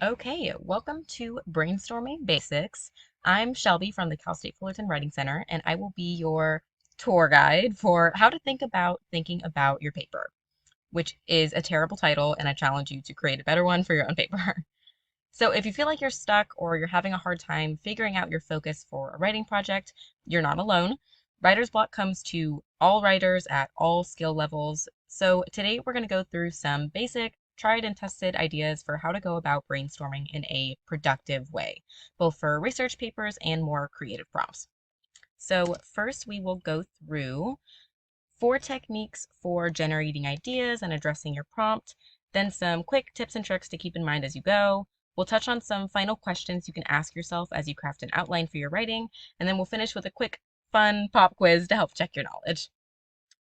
Okay, welcome to Brainstorming Basics. I'm Shelby from the Cal State Fullerton Writing Center, and I will be your tour guide for how to think about thinking about your paper, which is a terrible title, and I challenge you to create a better one for your own paper. So if you feel like you're stuck or you're having a hard time figuring out your focus for a writing project, you're not alone. Writer's block comes to all writers at all skill levels. So today we're going to go through some basic, tried and tested ideas for how to go about brainstorming in a productive way, both for research papers and more creative prompts. So first we will go through 4 techniques for generating ideas and addressing your prompt, then some quick tips and tricks to keep in mind as you go. We'll touch on some final questions you can ask yourself as you craft an outline for your writing, and then we'll finish with a quick, fun pop quiz to help check your knowledge.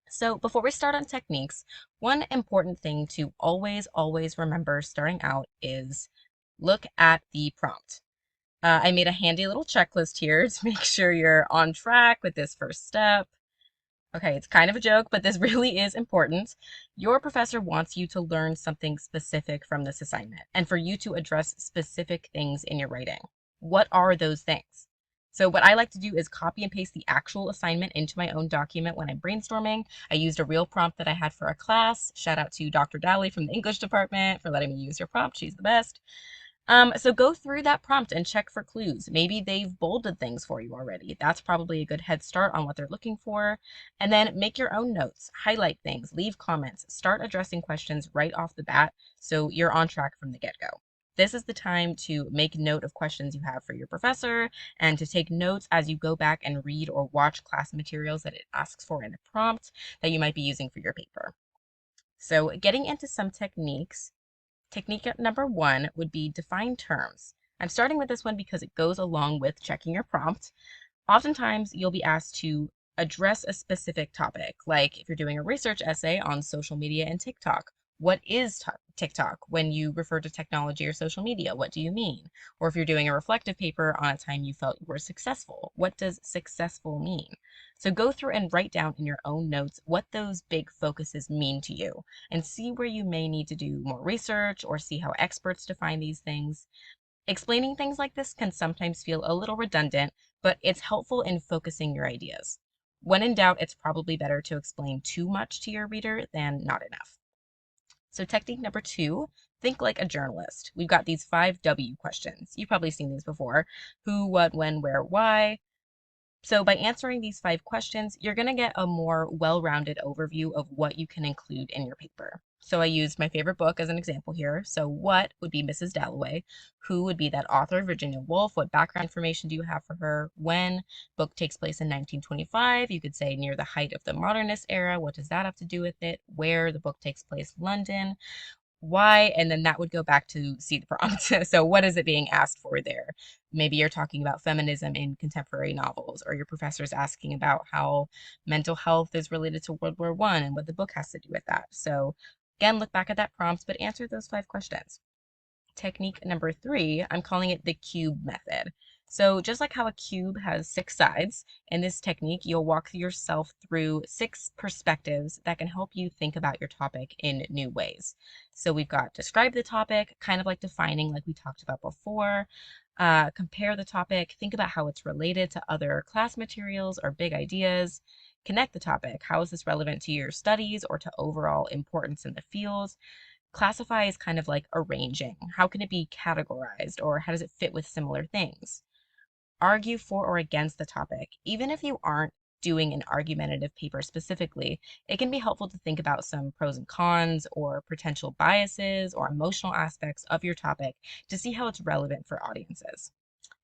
So before we start on techniques, one important thing to always remember starting out is look at the prompt. I made a handy little checklist here to make sure you're on track with this first step. Okay, it's kind of a joke, but this really is important. Your professor wants you to learn something specific from this assignment and for you to address specific things in your writing. What are those things? So what I like to do is copy and paste the actual assignment into my own document when I'm brainstorming. I used a real prompt that I had for a class. Shout out to Dr. Dally from the English department for letting me use her prompt. She's the best. So go through that prompt and check for clues. Maybe they've bolded things for you already. That's probably a good head start on what they're looking for. And then make your own notes, highlight things, leave comments, start addressing questions right off the bat so you're on track from the get-go. This is the time to make note of questions you have for your professor and to take notes as you go back and read or watch class materials that it asks for in the prompt that you might be using for your paper. So getting into some techniques. Technique number 1 would be define terms. I'm starting with this one because it goes along with checking your prompt. Oftentimes, you'll be asked to address a specific topic, like if you're doing a research essay on social media and TikTok. What is TikTok when you refer to technology or social media? What do you mean? Or if you're doing a reflective paper on a time you felt you were successful, what does successful mean? So go through and write down in your own notes what those big focuses mean to you and see where you may need to do more research or see how experts define these things. Explaining things like this can sometimes feel a little redundant, but it's helpful in focusing your ideas. When in doubt, it's probably better to explain too much to your reader than not enough. So technique number 2, think like a journalist. We've got these 5W questions. You've probably seen these before. Who, what, when, where, why. So by answering these 5 questions, you're going to get a more well-rounded overview of what you can include in your paper. So I used my favorite book as an example here. So what would be Mrs. Dalloway? Who would be that author, Virginia Woolf? What background information do you have for her? When? Book takes place in 1925. You could say near the height of the modernist era. What does that have to do with it? Where? The book takes place, London. Why? And then that would go back to see the prompt. So what is it being asked for there? Maybe you're talking about feminism in contemporary novels, or your professor's asking about how mental health is related to World War One and what the book has to do with that. So again, look back at that prompt, but answer those 5 questions. Technique number 3, I'm calling it the cube method. So just like how a cube has 6 sides, in this technique, you'll walk yourself through 6 perspectives that can help you think about your topic in new ways. So we've got describe the topic, kind of like defining like we talked about before. Compare the topic, think about how it's related to other class materials or big ideas. Connect the topic, how is this relevant to your studies or to overall importance in the field? Classify is kind of like arranging. How can it be categorized or how does it fit with similar things? Argue for or against the topic. Even if you aren't doing an argumentative paper specifically, it can be helpful to think about some pros and cons or potential biases or emotional aspects of your topic to see how it's relevant for audiences.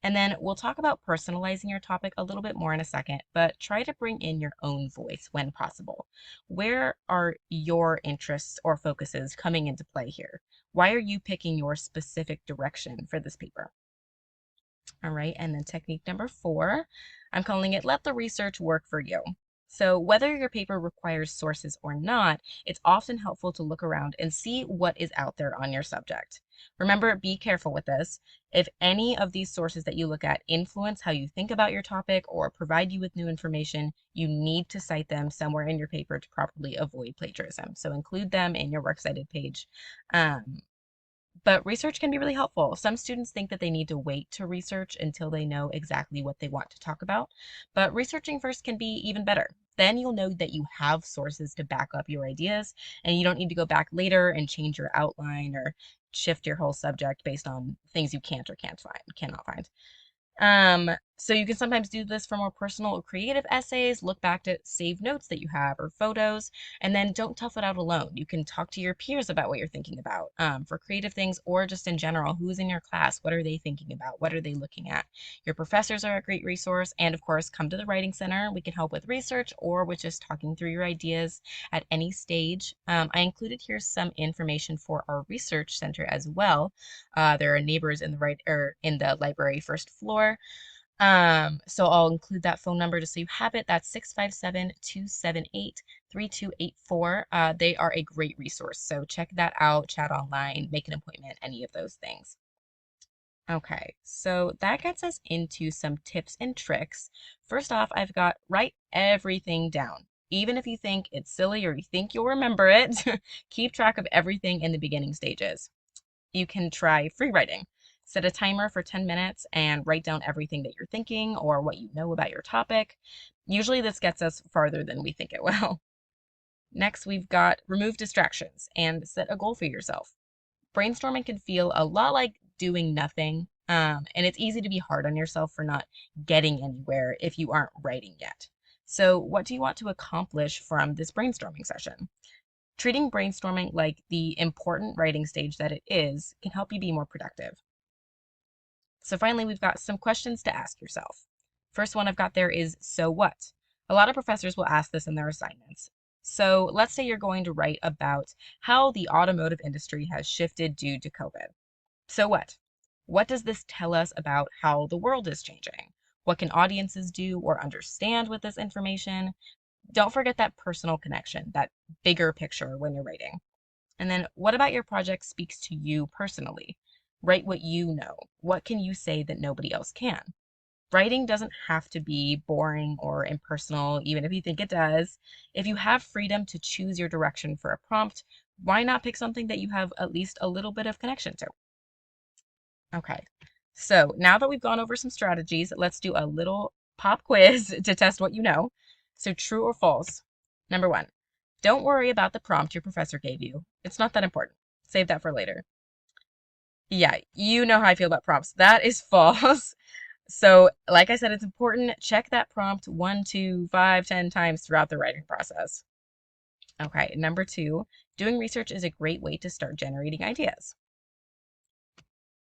And then we'll talk about personalizing your topic a little bit more in a second, but try to bring in your own voice when possible. Where are your interests or focuses coming into play here? Why are you picking your specific direction for this paper? All right, and then technique number 4, I'm calling it let the research work for you. So whether your paper requires sources or not, it's often helpful to look around and see what is out there on your subject. Remember, be careful with this. If any of these sources that you look at influence how you think about your topic or provide you with new information, you need to cite them somewhere in your paper to properly avoid plagiarism. So include them in your works cited page. But research can be really helpful. Some students think that they need to wait to research until they know exactly what they want to talk about, but researching first can be even better. Then you'll know that you have sources to back up your ideas, and you don't need to go back later and change your outline or shift your whole subject based on things you cannot find. So you can sometimes do this for more personal or creative essays, look back to save notes that you have or photos, and then don't tough it out alone. You can talk to your peers about what you're thinking about for creative things or just in general. Who's in your class? What are they thinking about? What are they looking at? Your professors are a great resource. And of course, come to the Writing Center. We can help with research or with just talking through your ideas at any stage. I included here some information for our research center as well. There are neighbors in the in the library first floor. So I'll include that phone number just so you have it. That's 657-278-3284. They are a great resource. So check that out, chat online, make an appointment, any of those things. Okay, so that gets us into some tips and tricks. First off, I've got write everything down. Even if you think it's silly or you think you'll remember it, keep track of everything in the beginning stages. You can try free writing. Set a timer for 10 minutes and write down everything that you're thinking or what you know about your topic. Usually this gets us farther than we think it will. Next, we've got remove distractions and set a goal for yourself. Brainstorming can feel a lot like doing nothing, and it's easy to be hard on yourself for not getting anywhere if you aren't writing yet. So what do you want to accomplish from this brainstorming session? Treating brainstorming like the important writing stage that it is can help you be more productive. So finally, we've got some questions to ask yourself. First one I've got there is, so what? A lot of professors will ask this in their assignments. So let's say you're going to write about how the automotive industry has shifted due to COVID. So what? What does this tell us about how the world is changing? What can audiences do or understand with this information? Don't forget that personal connection, that bigger picture when you're writing. And then what about your project speaks to you personally? Write what you know. What can you say that nobody else can? Writing doesn't have to be boring or impersonal, even if you think it does. If you have freedom to choose your direction for a prompt, why not pick something that you have at least a little bit of connection to? Okay, so now that we've gone over some strategies, let's do a little pop quiz to test what you know. So true or false? Number one, don't worry about the prompt your professor gave you. It's not that important. Save that for later. Yeah, you know how I feel about prompts. That is false. So, like I said, it's important. Check that prompt 1, 2, 5, 10 times throughout the writing process. Okay, number two, doing research is a great way to start generating ideas.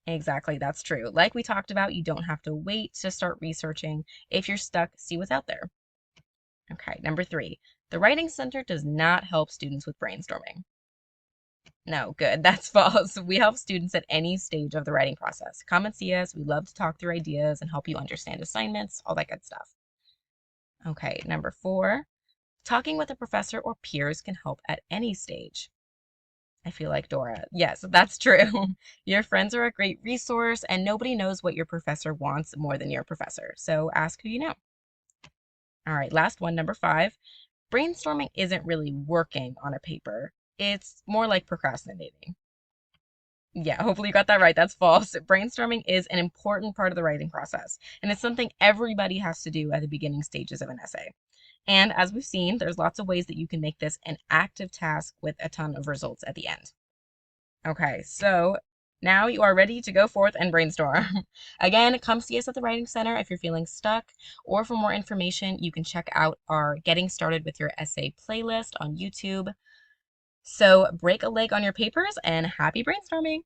Exactly, that's true. Like we talked about, you don't have to wait to start researching. If you're stuck, see what's out there. Okay, number three, the Writing Center does not help students with brainstorming. No, good. That's false. We help students at any stage of the writing process. Come and see us. We love to talk through ideas and help you understand assignments, all that good stuff. Okay, number four, talking with a professor or peers can help at any stage. I feel like Dora. Yes, that's true. Your friends are a great resource, and nobody knows what your professor wants more than your professor. So ask who you know. All right, last one, number five. Brainstorming isn't really working on a paper. It's more like procrastinating. Yeah, hopefully you got that right. That's false. Brainstorming is an important part of the writing process, and it's something everybody has to do at the beginning stages of an essay. And as we've seen, there's lots of ways that you can make this an active task with a ton of results at the end. Okay, so now you are ready to go forth and brainstorm. Again, come see us at the Writing Center if you're feeling stuck, or for more information, you can check out our Getting Started with Your Essay playlist on YouTube. So break a leg on your papers and happy brainstorming!